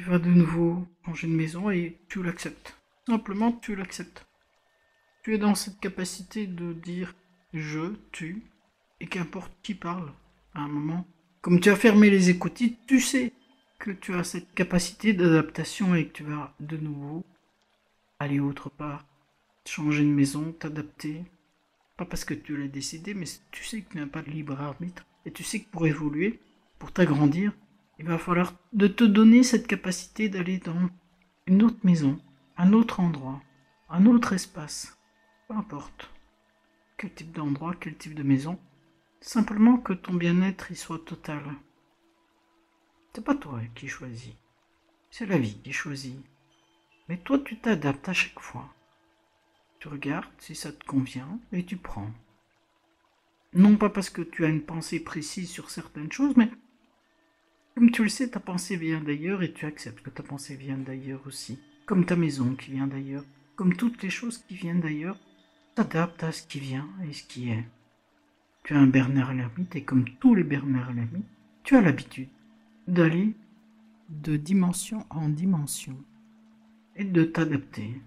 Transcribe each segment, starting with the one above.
tu vas de nouveau changer de maison et tu l'acceptes. Simplement, tu l'acceptes. Tu es dans cette capacité de dire je, tu, et qu'importe qui parle à un moment. Comme tu as fermé les écoutilles, tu sais que tu as cette capacité d'adaptation et que tu vas de nouveau aller autre part, changer de maison, t'adapter. Pas parce que tu l'as décidé, mais tu sais que tu n'as pas de libre arbitre. Et tu sais que pour évoluer, pour t'agrandir, il va falloir de te donner cette capacité d'aller dans une autre maison, un autre endroit, un autre espace. Peu importe quel type d'endroit, quel type de maison. Simplement que ton bien-être y soit total. C'est pas toi qui choisis. C'est la vie qui choisit. Mais toi, tu t'adaptes à chaque fois. Tu regardes si ça te convient et tu prends. Non pas parce que tu as une pensée précise sur certaines choses, mais comme tu le sais, ta pensée vient d'ailleurs et tu acceptes que ta pensée vient d'ailleurs aussi. Comme ta maison qui vient d'ailleurs. Comme toutes les choses qui viennent d'ailleurs, t'adaptes à ce qui vient et ce qui est. Tu es un Bernard l'ermite et comme tous les Bernard l'ermite, tu as l'habitude d'aller de dimension en dimension et de t'adapter.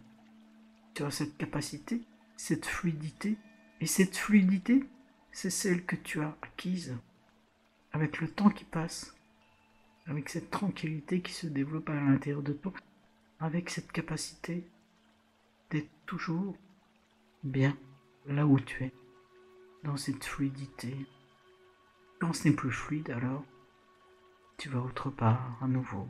Tu as cette capacité, cette fluidité, et cette fluidité, c'est celle que tu as acquise avec le temps qui passe, avec cette tranquillité qui se développe à l'intérieur de toi, avec cette capacité d'être toujours bien là où tu es, dans cette fluidité. Quand ce n'est plus fluide, alors tu vas autre part à nouveau.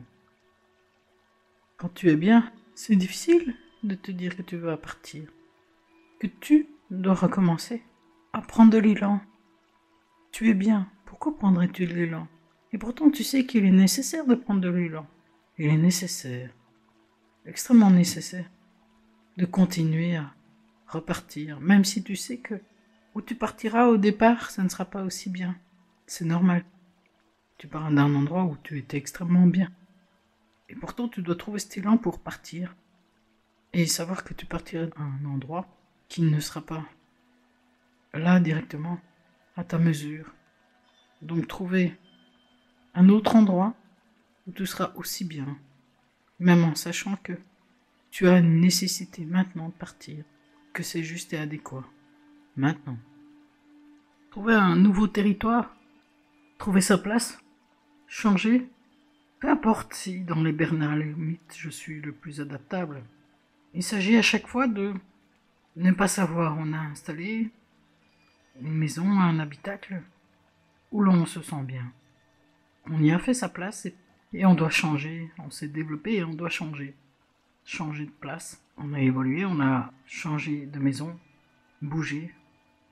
Quand tu es bien, c'est difficile de te dire que tu vas partir, que tu dois recommencer à prendre de l'élan. Tu es bien, pourquoi prendrais-tu de l'élan? Et pourtant tu sais qu'il est nécessaire de prendre de l'élan. Il est nécessaire, extrêmement nécessaire, de continuer à repartir, même si tu sais que où tu partiras au départ, ça ne sera pas aussi bien. C'est normal. Tu pars d'un endroit où tu étais extrêmement bien. Et pourtant tu dois trouver cet élan pour partir. Et savoir que tu partiras à un endroit qui ne sera pas là directement, à ta mesure. Donc trouver un autre endroit où tu seras aussi bien, même en sachant que tu as une nécessité maintenant de partir, que c'est juste et adéquat. Maintenant. Trouver un nouveau territoire, trouver sa place, changer, peu importe si dans les Bernard Lermite je suis le plus adaptable. Il s'agit à chaque fois de ne pas savoir. On a installé une maison, un habitacle, où l'on se sent bien. On y a fait sa place et on doit changer. On s'est développé et on doit changer. Changer de place. On a évolué, on a changé de maison, bougé.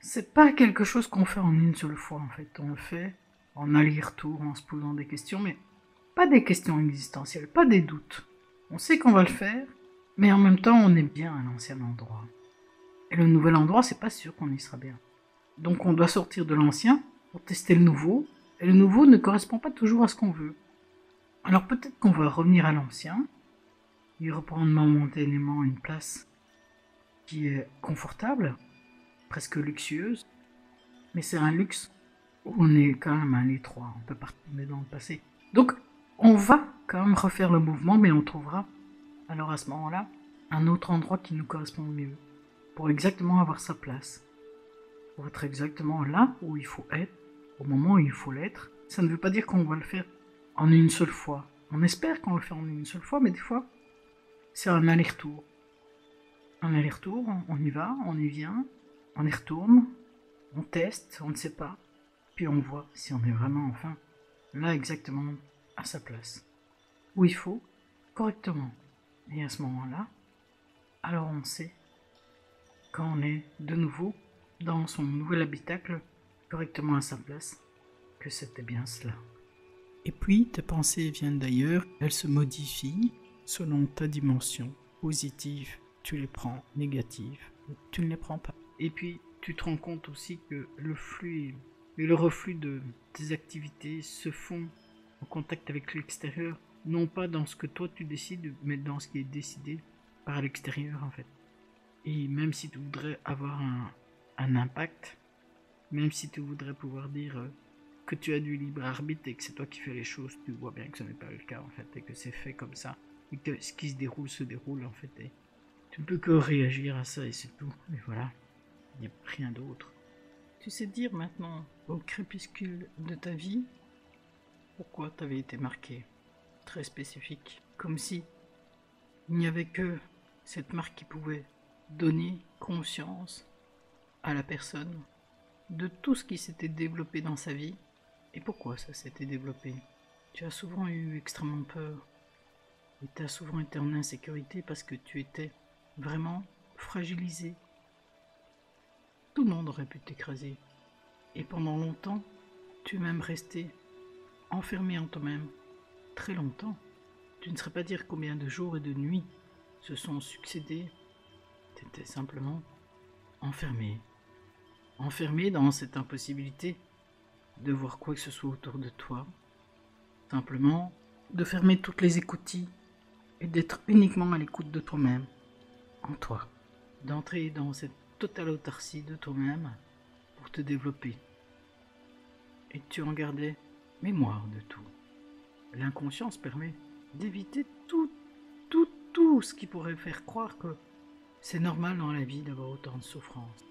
C'est pas quelque chose qu'on fait en une seule fois en fait. On le fait en aller-retour, en se posant des questions, mais pas des questions existentielles, pas des doutes. On sait qu'on va le faire, mais en même temps on est bien à l'ancien endroit. Et le nouvel endroit, c'est pas sûr qu'on y sera bien. Donc on doit sortir de l'ancien pour tester le nouveau, et le nouveau ne correspond pas toujours à ce qu'on veut. Alors peut-être qu'on va revenir à l'ancien, y reprendre momentanément une place qui est confortable, presque luxueuse, mais c'est un luxe où on est quand même à l'étroit, on peut pas retourner dans le passé. Donc on va quand même refaire le mouvement, mais on trouvera alors à ce moment-là un autre endroit qui nous correspond mieux, pour exactement avoir sa place, pour être exactement là où il faut être, au moment où il faut l'être. Ça ne veut pas dire qu'on va le faire en une seule fois. On espère qu'on le fait en une seule fois, mais des fois, c'est un aller-retour. Un aller-retour, on y va, on y vient, on y retourne, on teste, on ne sait pas, puis on voit si on est vraiment enfin là exactement à sa place, où il faut, correctement. Et à ce moment-là, alors on sait, quand on est de nouveau dans son nouvel habitacle, correctement à sa place, que c'était bien cela. Et puis, tes pensées viennent d'ailleurs, elles se modifient selon ta dimension. Positive, tu les prends, négative, tu ne les prends pas. Et puis, tu te rends compte aussi que le flux et le reflux de tes activités se font en contact avec l'extérieur, non pas dans ce que toi tu décides, mais dans ce qui est décidé par l'extérieur en fait. Et même si tu voudrais avoir un impact, même si tu voudrais pouvoir dire que tu as du libre arbitre et que c'est toi qui fais les choses, tu vois bien que ce n'est pas le cas en fait, et que c'est fait comme ça, et que ce qui se déroule en fait, et tu ne peux que réagir à ça et c'est tout, et voilà, il n'y a rien d'autre. Tu sais dire maintenant, au crépuscule de ta vie, pourquoi tu avais été marqué, très spécifique, comme si il n'y avait que cette marque qui pouvait donner conscience à la personne de tout ce qui s'était développé dans sa vie et pourquoi ça s'était développé. Tu as souvent eu extrêmement peur et tu as souvent été en insécurité parce que tu étais vraiment fragilisé. Tout le monde aurait pu t'écraser et pendant longtemps, tu es même resté enfermé en toi-même très longtemps. Tu ne saurais pas dire combien de jours et de nuits se sont succédés. Tu étais simplement enfermé. Enfermé dans cette impossibilité de voir quoi que ce soit autour de toi. Simplement de fermer toutes les écoutilles et d'être uniquement à l'écoute de toi-même, en toi. D'entrer dans cette totale autarcie de toi-même pour te développer. Et tu en gardais mémoire de tout. L'inconscience permet d'éviter tout ce qui pourrait faire croire que c'est normal dans la vie d'avoir autant de souffrance.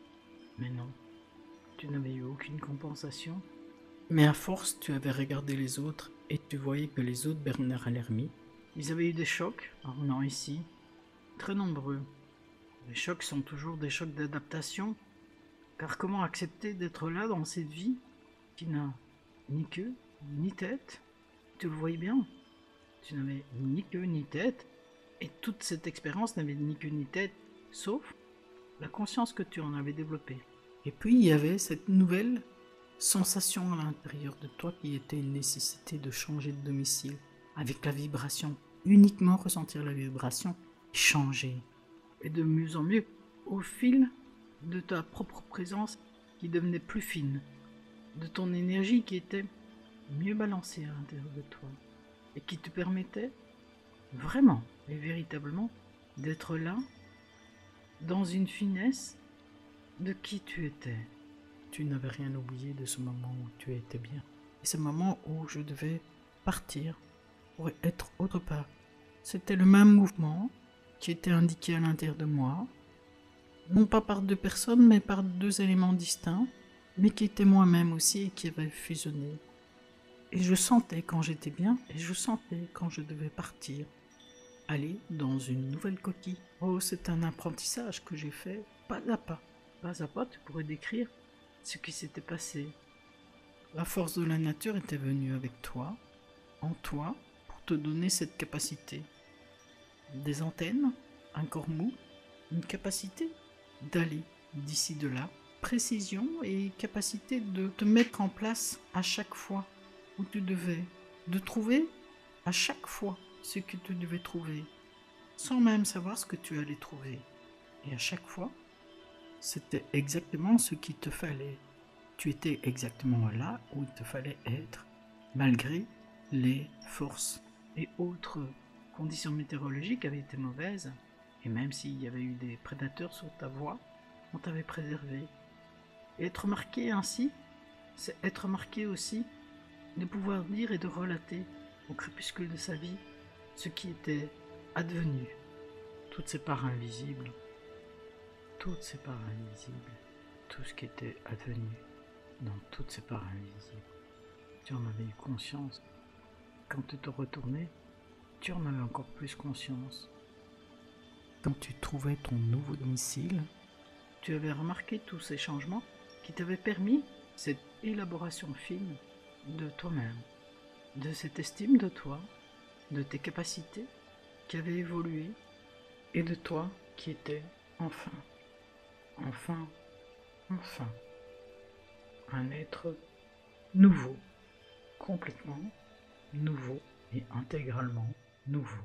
Mais non, tu n'avais eu aucune compensation. Mais à force, tu avais regardé les autres et tu voyais que les autres Bernard Alermy, ils avaient eu des chocs en venant ici, très nombreux. Les chocs sont toujours des chocs d'adaptation, car comment accepter d'être là dans cette vie qui n'a ni queue ni tête? Tu le voyais bien, tu n'avais ni queue ni tête, et toute cette expérience n'avait ni queue ni tête, sauf la conscience que tu en avais développée. Et puis il y avait cette nouvelle sensation à l'intérieur de toi qui était une nécessité de changer de domicile, avec la vibration, uniquement ressentir la vibration, changer, et de mieux en mieux, au fil de ta propre présence qui devenait plus fine, de ton énergie qui était mieux balancée à l'intérieur de toi, et qui te permettait vraiment et véritablement d'être là, dans une finesse de qui tu étais. Tu n'avais rien oublié de ce moment où tu étais bien. Et ce moment où je devais partir pour être autre part. C'était le même mouvement qui était indiqué à l'intérieur de moi, non pas par deux personnes, mais par deux éléments distincts, mais qui étaient moi-même aussi et qui avaient fusionné. Et je sentais quand j'étais bien, et je sentais quand je devais partir, aller dans une nouvelle coquille. Oh, c'est un apprentissage que j'ai fait pas à pas. Pas à pas, tu pourrais décrire ce qui s'était passé. La force de la nature était venue avec toi, en toi, pour te donner cette capacité. Des antennes, un corps mou, une capacité d'aller d'ici de là, précision et capacité de te mettre en place à chaque fois où tu devais, de trouver à chaque fois ce que tu devais trouver, sans même savoir ce que tu allais trouver. Et à chaque fois, c'était exactement ce qu'il te fallait. Tu étais exactement là où il te fallait être, malgré les forces et autres conditions météorologiques avaient été mauvaises, et même s'il y avait eu des prédateurs sur ta voie, on t'avait préservé. Et être marqué ainsi, c'est être marqué aussi de pouvoir dire et de relater au crépuscule de sa vie ce qui était advenu, toutes ces parts invisibles, tout ce qui était advenu dans toutes ces parts invisibles. Tu en avais eu conscience. Quand tu te retournais, tu en avais encore plus conscience. Quand tu trouvais ton nouveau domicile, tu avais remarqué tous ces changements qui t'avaient permis cette élaboration fine de toi-même, de cette estime de toi, de tes capacités qui avaient évolué et de toi qui étais enfin un être nouveau, complètement nouveau et intégralement nouveau.